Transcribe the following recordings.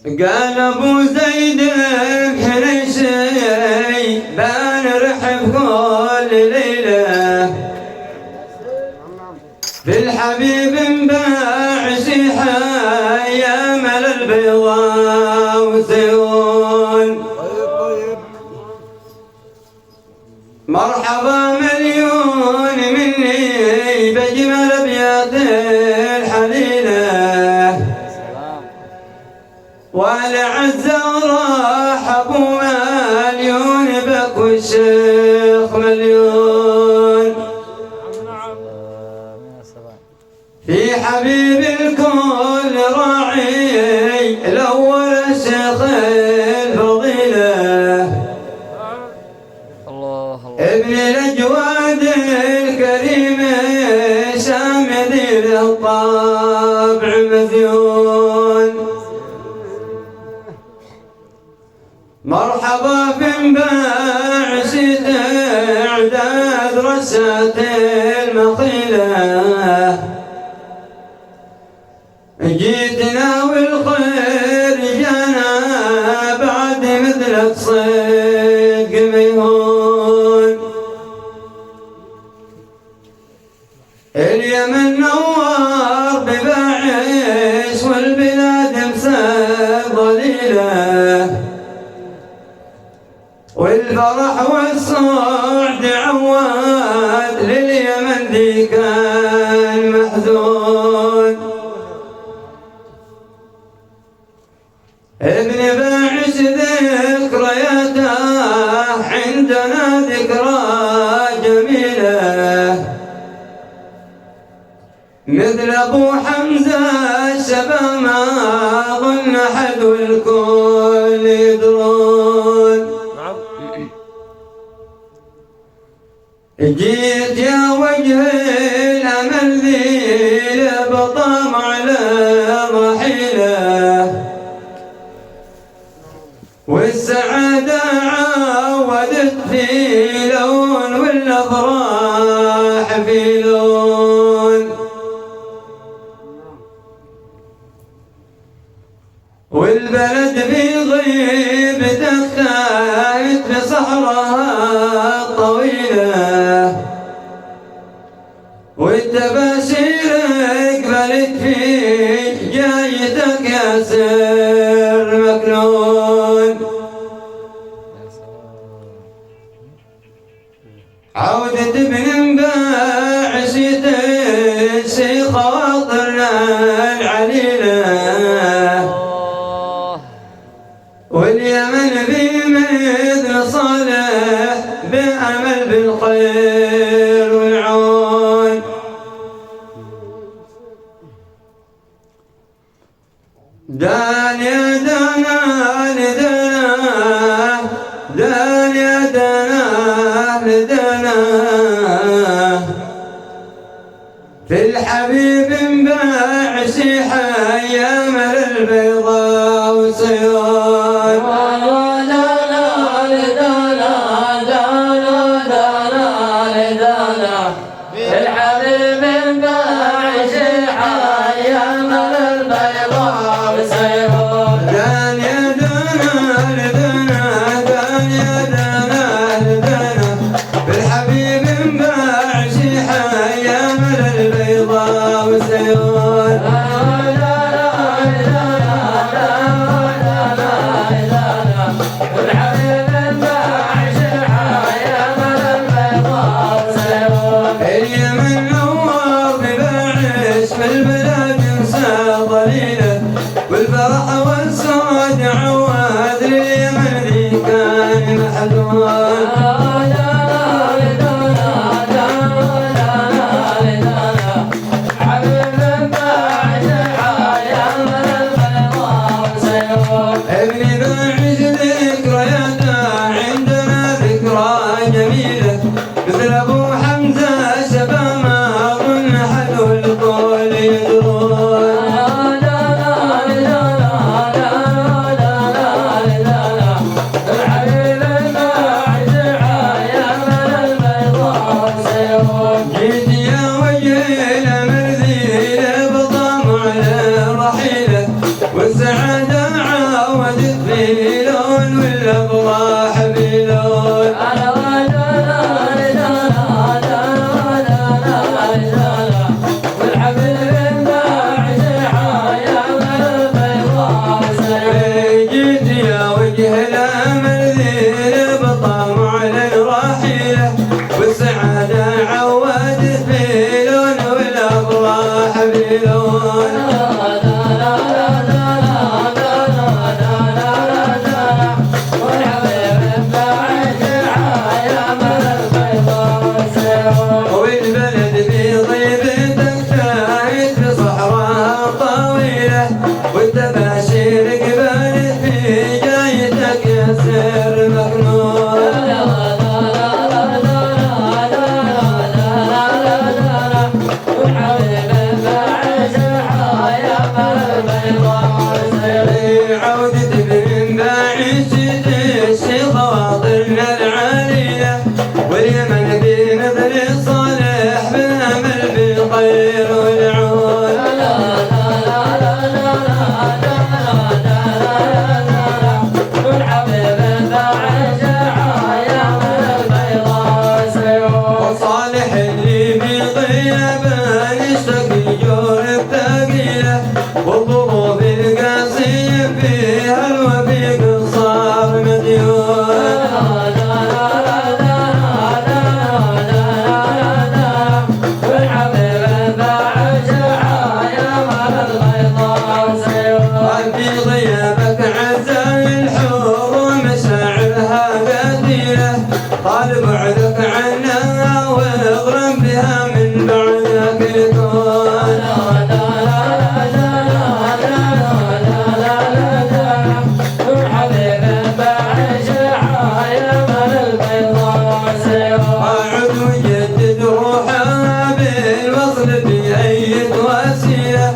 قال ابو زيد بحنيشي بنرحب كل ليله بالحبيب بعشي حيا مل البيضاء وسيون. مرحبا مليون مني بجمل ابيات الحليله ولعزة رحبوا مليون بك والشيخ مليون في حبيب الكل راعي الأول الشيخ الفضيلة ابن الأجواد الكريم شامل الطبع مزيون. مرحبا بعشت اعداد رشات المقيله جيتنا والخير جانا بعد مثلك صدق ميهون. اليمن نور بباعش والبلاد مسك ضليله والفرح والصعد عواد لليمن ذي كان محزون. ابن باعش ذكرياته عندنا ذكرى جميلة مثل ابو حمزة الشباب ما ظن احد والكل يدرون. جيت يا وجه الامل ذي بطمع لرحيله والسعادة عودت في لون والافراح في لون والبلد في غيبتك تاهت بصحراها الطويلة والتباشير اقبلت في جايتك يا سر مكنون. عودة ابن باعش تنسي خاطرنا العليلة واليمن بمثل صالح بأمل بالخير والعون. دان يا دانا لدانا دان يا دانا لدانا في الحبيب باعش حيا مل البيضاء وصيون. والفرح والسعد عواد لليمن ذي كان محزون. ابن باعش ذكرياته عندنا ذكرى جميلة مثل ابو حمزة شباب ما ظن احد والكل يدرون. حميلون والأبرى حميلون جيت يا وجه الأمل ذي البطا معلن رحيله والسعادة عودت فيلون والأبرى حميلون والتباشير قبلت في جايتك يا سر مكنون عودت من بعيد تشي خواطرنا العالية واليمن بنظر صالح بالأمل بالخير والعون وصالح اللي بغيابه يشتكي جورب ثقيله والظروف القاسية فيها الوفيق صار مديون في غيابك عزا الحور مشاعرها قتيلة طال بعدك عنها واغرم بها من بعدك الكون أعد وجدد روحها بالوصل بأية وسيلة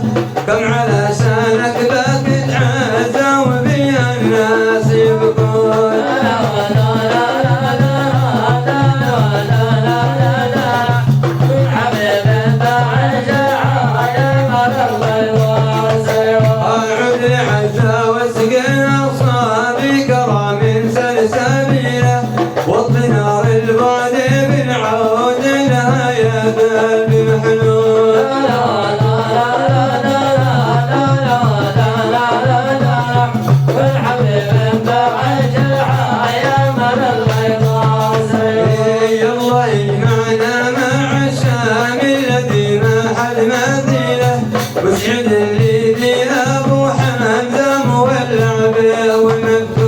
كم على شانك بكت عزا وبيا الناس يبكون أعد لعزا واسقي أصحابي كرام سلسبيلة والطنار البعد بالعود لها يا قلبي محنون يلا يجمعنا مع الشام الذي محل مثيله واسعد اللي ذي ابو حمزه مولع به والمفتوح